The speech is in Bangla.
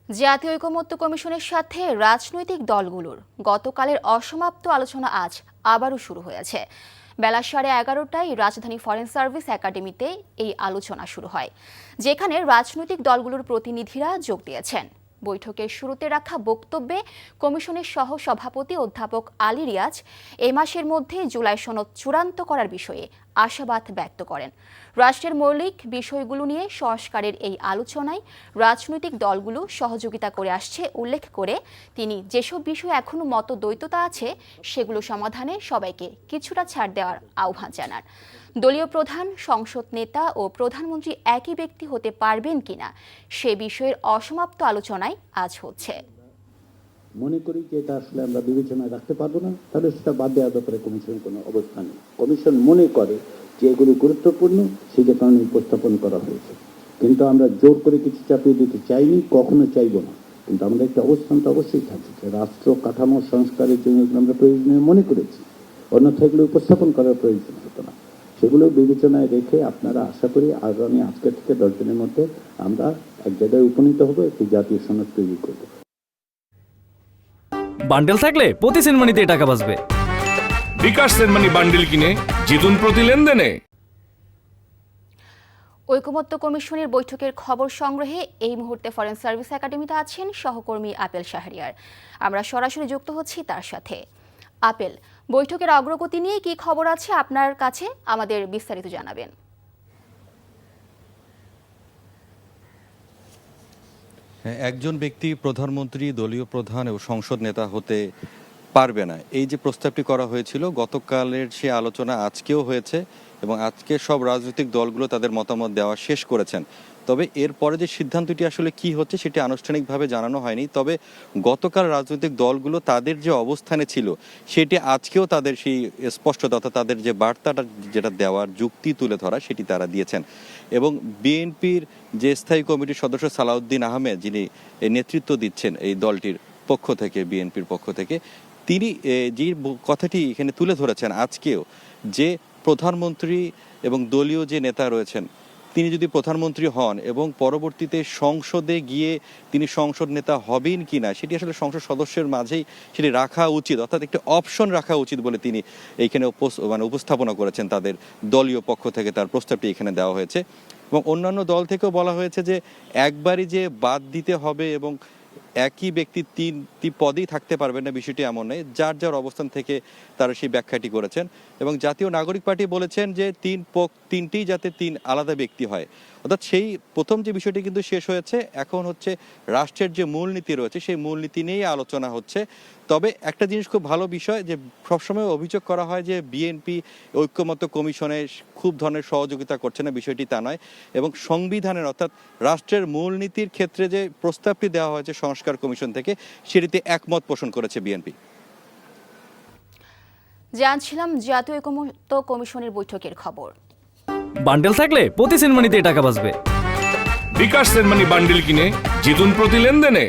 জাতীয় ঐকমত্য কমিশনের সাথে রাজনৈতিক দলগুলোর গতকালের অসমাপ্ত আলোচনা আজ আবারও শুরু হয়েছে। বেলা 11:30টায় রাজধানী ফরেন সার্ভিস একাডেমিতে এই আলোচনা শুরু হয়, যেখানে রাজনৈতিক দলগুলোর প্রতিনিধিরা যোগ দিয়েছেন। বৈঠকের শুরুতে রাখা বক্তব্যে কমিশনের সহ সভাপতি অধ্যাপক আলী রিয়াজ এই মাসের মধ্যে জুলাই সনদ চূড়ান্ত করার বিষয়ে আশাবাদ ব্যক্ত করেন। রাষ্ট্রের মৌলিক বিষয়গুলো নিয়ে সংস্কারের এই আলোচনায় রাজনৈতিক দলগুলো সহযোগিতা করে আসছে উল্লেখ করে তিনি যেসব বিষয়ে এখনো মতদ্বৈততা আছে সেগুলো সমাধানে সবাইকে কিছুটা ছাড় দেওয়ার আহ্বান জানান। দলীয় প্রধান, সংসদ নেতা ও প্রধানমন্ত্রী একই ব্যক্তি হতে পারবেন কিনা সে বিষয়ের অসমাপ্ত আলোচনায় আজ হচ্ছে। মনে করি যে এটা আসলে আমরা বিবেচনায় রাখতে পারবো না, তাহলে সেটা বাদ দেওয়ার ব্যাপারে কমিশনের কোনো অবস্থান নেই। কমিশন মনে করে যে এগুলো গুরুত্বপূর্ণ, সেই কারণে উপস্থাপন করা হয়েছে। কিন্তু আমরা জোর করে কিছু চাপিয়ে দিতে চাইনি, কখনো চাইবো না। কিন্তু আমাদের একটা অবস্থান তো অবশ্যই থাকছে যে রাষ্ট্র কাঠামো সংস্কারের জন্য আমরা প্রয়োজনীয় মনে করেছি, অন্যথায় এগুলো উপস্থাপন করার প্রয়োজন হতো না। সেগুলো বিবেচনায় রেখে আপনারা আশা করি আগামী আজকে থেকে 10 দিনের মধ্যে আমরা এক জায়গায় উপনীত হবো, একটি জাতীয় সনদ তৈরি করবো। বান্ডেল থাকলে প্রতি সেনমানিতে টাকা বাঁচবে। বিকাশ সেনমানি বান্ডেল কিনে জিতুন প্রতি লেনদেনে। ঐকমত্য কমিশনের বৈঠকের খবর সংগ্রহে এই মুহূর্তে ফরেন সার্ভিস একাডেমিতে আছেন সহকর্মী আপেল শাহরিয়ার। আমরা সরাসরি যুক্ত হচ্ছি তার সাথে। আপেল, বৈঠকের অগ্রগতি নিয়ে কি খবর আছে আপনার কাছে, আমাদের বিস্তারিত জানাবেন। একজন ব্যক্তি প্রধানমন্ত্রী, দলীয় প্রধান এবং সংসদ নেতা হতে পারবে না, এই যে প্রস্তাবটি করা হয়েছিল গতকালের সে আলোচনা আজকেও হয়েছে এবং আজকে সব রাজনৈতিক দলগুলো তাদের মতামত দেওয়া শেষ করেছেন। তবে এরপরে যে সিদ্ধান্তটি আসলে কি হচ্ছে সেটি আনুষ্ঠানিকভাবে জানানো হয়নি। তবে গতকাল রাজনৈতিক দলগুলো তাদের যে অবস্থানে ছিল সেটি আজকেও তাদের সেই স্পষ্টতা, অর্থাৎ তাদের যে বার্তাটা যেটা দেওয়ার যুক্তি তুলে ধরা সেটি তারা দিয়েছেন। এবং বিএনপির যে স্থায়ী কমিটির সদস্য সালাউদ্দিন আহমেদ, যিনি নেতৃত্ব দিচ্ছেন এই দলটির পক্ষ থেকে, বিএনপির পক্ষ থেকে, তিনি যে কথাটি এখানে তুলে ধরেছেন আজকেও, যে প্রধানমন্ত্রী এবং দলীয় যে নেতা রয়েছেন তিনি যদি প্রধানমন্ত্রী হন এবং পরবর্তীতে সংসদে গিয়ে তিনি সংসদ নেতা হবেন কিনা সেটি আসলে সংসদ সদস্যের মাঝেই সেটি রাখা উচিত, অর্থাৎ একটি অপশন রাখা উচিত বলে তিনি এইখানে উপস্থাপনা করেছেন। তাদের দলীয় পক্ষ থেকে তার প্রস্তাবটি এখানে দেওয়া হয়েছে এবং অন্যান্য দল থেকেও বলা হয়েছে যে একবারই যে বাদ দিতে হবে এবং একই ব্যক্তি তিনটি পদেই থাকতে পারবেন না, বিষয়টি এমন নয়। যার যার অবস্থান থেকে তারা সেই ব্যাখ্যাটি করেছেন এবং জাতীয় নাগরিক পার্টি বলেছেন যে তিনটি যাতে তিন আলাদা ব্যক্তি হয়, অর্থাৎ সেই প্রথম যে বিষয়টি কিন্তু শেষ হয়েছে। এখন হচ্ছে রাষ্ট্রের যে মূলনীতি রয়েছে সেই মূলনীতি নিয়েই আলোচনা হচ্ছে। তবে একটা জিনিস খুব ভালো বিষয়, যে সবসময় অভিযোগ করা হয় যে বিএনপি ঐক্যমত্য কমিশনে খুব ধরনের সহযোগিতা করছে না, বিষয়টি তা নয়। এবং সংবিধানের অর্থাৎ রাষ্ট্রের মূলনীতির ক্ষেত্রে যে প্রস্তাবটি দেওয়া হয়েছে সংস্কার কমিশন থেকে সেটিতে একমত পোষণ করেছে বিএনপি। জানছিলাম জাতীয় ঐকমত্য কমিশনের বৈঠকের খবর। বান্ডেল থাকলে প্রতি সেনমানিতে টাকা বাঁচবে। বিকাশ সেনমানি বান্ডেল কিনে জিতুন প্রতি লেনদেনে।